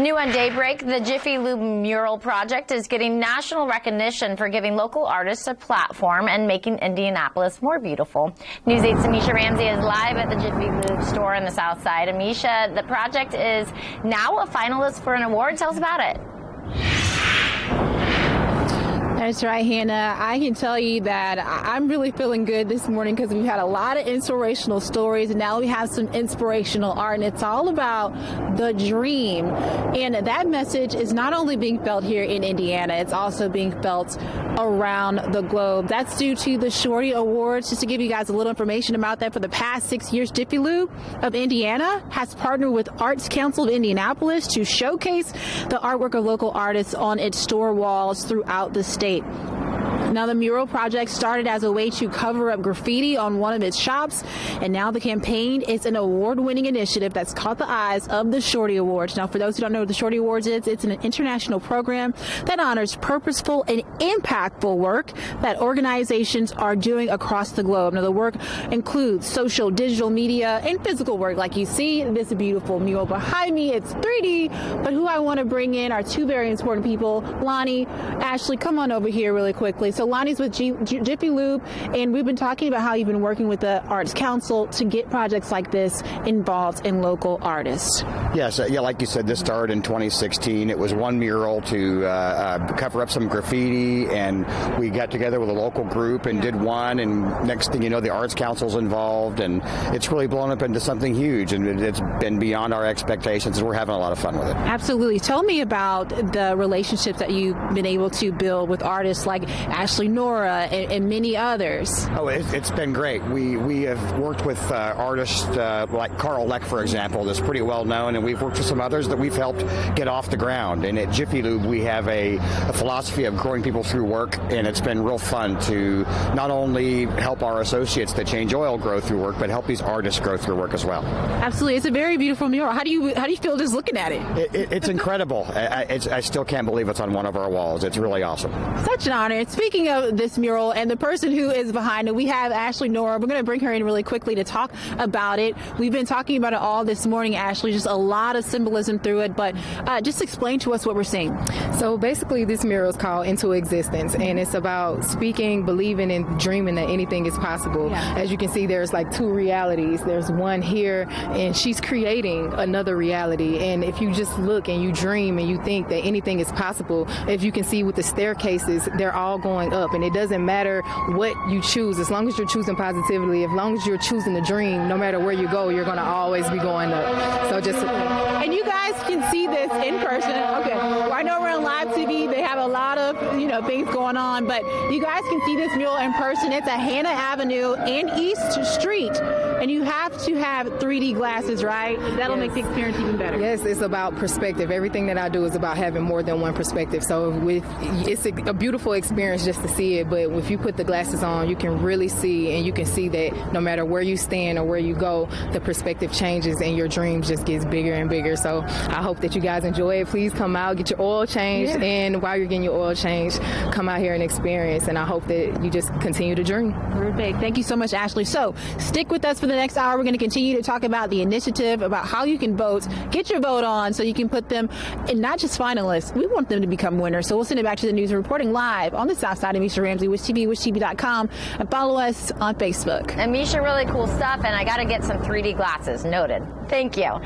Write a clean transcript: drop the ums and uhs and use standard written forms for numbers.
New on Daybreak, the Jiffy Lube Mural project is getting national recognition for giving local artists a platform and making Indianapolis more beautiful. News 8's Amisha Ramsey is live at the Jiffy Lube store in the South Side. Amisha, the project is now a finalist for an award. Tell us about it. That's right, Hannah. I can tell you that I'm really feeling good this morning because we've had a lot of inspirational stories, and now we have some inspirational art, and it's all about the dream. And that message is not only being felt here in Indiana, it's also being felt around the globe. That's due to the Shorty Awards. Just to give you guys a little information about that, for the past 6 years, Jiffy Lube of Indiana has partnered with Arts Council of Indianapolis to showcase the artwork of local artists on its store walls throughout the state. Now, the mural project started as a way to cover up graffiti on one of its shops, and now the campaign is an award-winning initiative that's caught the eyes of the Shorty Awards. Now, for those who don't know what the Shorty Awards is, it's an international program that honors purposeful and impactful work that organizations are doing across the globe. Now, the work includes social, digital media, and physical work. Like you see this beautiful mural behind me, it's 3D, but who I want to bring in are two very important people. Lonnie, Ashley, come on over here really quickly. So Lonnie's with Jiffy Lube, and we've been talking about how you've been working with the Arts Council to get projects like this involved in local artists. Yes, like you said, this started in 2016. It was one mural to cover up some graffiti, and we got together with a local group and did one, and next thing you know, the Arts Council's involved, and it's really blown up into something huge, and it's been beyond our expectations, and we're having a lot of fun with it. Absolutely. Tell me about the relationships that you've been able to build with artists like Ashley, Nora, and many others. Oh, it's been great. We have worked with artists like Carl Leck, for example, that's pretty well known, and we've worked with some others that we've helped get off the ground. And at Jiffy Lube, we have a philosophy of growing people through work, and it's been real fun to not only help our associates that change oil grow through work, but help these artists grow through work as well. Absolutely. It's a very beautiful mural. How do you feel just looking at it? It's incredible. I still can't believe it's on one of our walls. It's really awesome. Such an honor. Speaking of this mural and the person who is behind it, we have Ashley Nora. We're going to bring her in really quickly to talk about it. We've been talking about it all this morning, Ashley, just a lot of symbolism through it, but just explain to us what we're seeing. So basically, this mural is called Into Existence, and it's about speaking, believing, and dreaming that anything is possible. Yeah. As you can see, there's like two realities. There's one here, and she's creating another reality. And if you just look and you dream and you think that anything is possible, if you can see with the staircases, they're all going up, and it doesn't matter what you choose, as long as you're choosing positively, as long as you're choosing to dream, no matter where you go, you're going to always be going up. So just, and you guys can see this in person. Okay, well, I know we're on live TV. They have a lot of things going on, but you guys can see this mural in person. It's at Hannah Avenue and East Street, and you have to have 3D glasses, right? That'll make the experience even better. Yes, it's about perspective. Everything that I do is about having more than one perspective. So it's a beautiful experience just to see it, but if you put the glasses on, you can really see, and you can see that no matter where you stand or where you go, the perspective changes and your dreams just gets bigger and bigger. So I hope that you guys enjoy it. Please come out, get your oil changed, and while you're getting your oil changed, come out here and experience, and I hope that you just continue to dream. Perfect. Thank you so much, Ashley. So stick with us for the next hour. We're going to continue to talk about the initiative, about how you can vote, get your vote on so you can put them in not just finalists. We want them to become winners. So we'll send it back to the news, reporting live on the South Side. Amisha Ramsey, WishTV, WishTV.com, and follow us on Facebook. Amisha, really cool stuff, and I got to get some 3D glasses. Noted. Thank you.